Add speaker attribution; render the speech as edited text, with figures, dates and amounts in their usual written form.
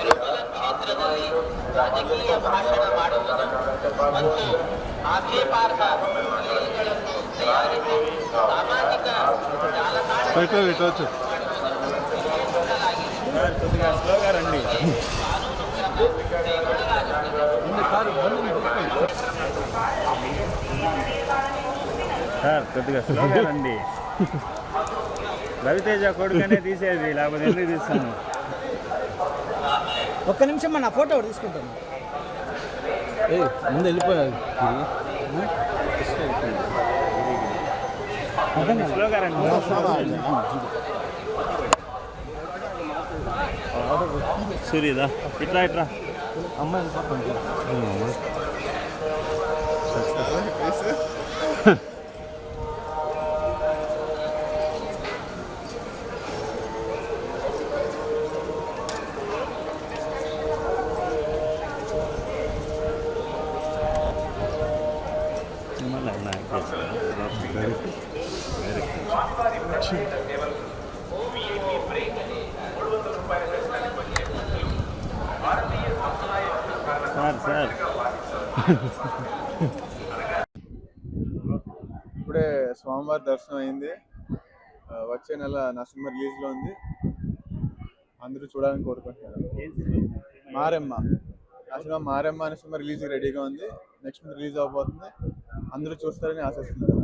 Speaker 1: ಕ್ಷೇತ್ರದಲ್ಲಿ ರಾಜಕೀಯ ಭಾಷಣ ಮಾಡುವುದು ಮತ್ತು ಆಕ್ಷೇಪಾರ್ಹ ಲೇಖಗಳನ್ನು ತಯಾರಿಸಿ ಸಾಮಾಜಿಕ ಜಾಲತಾಣಗಳಲ್ಲಿ
Speaker 2: సార్ కొద్దిగా స్లోగా రండి. రవితేజ కొడుకనే తీసేది, లేకపోతే ఎందుకు తీస్తాను?
Speaker 3: ఒక్క నిమిషం నా ఫోటో తీసుకుంటాను.
Speaker 4: ముందు వెళ్ళిపోయారు.
Speaker 2: స్లోగా రండి. సూర్యదా ఇట్లా ఇట్లా
Speaker 4: అమ్మాయి
Speaker 2: సార్
Speaker 5: ఇప్పుడే స్వామివారి దర్శనం అయింది. వచ్చే నెల నా సినిమా రిలీజ్లో ఉంది. అందరూ చూడాలని కోరుకుంటున్నారు. మారెమ్మ నా సినిమా మారెమ్మ అనే సినిమా రిలీజ్కి రెడీగా ఉంది. నెక్స్ట్ మంత్ రిలీజ్ అవబోతుంది. అందరూ చూస్తారని ఆశిస్తున్నారు.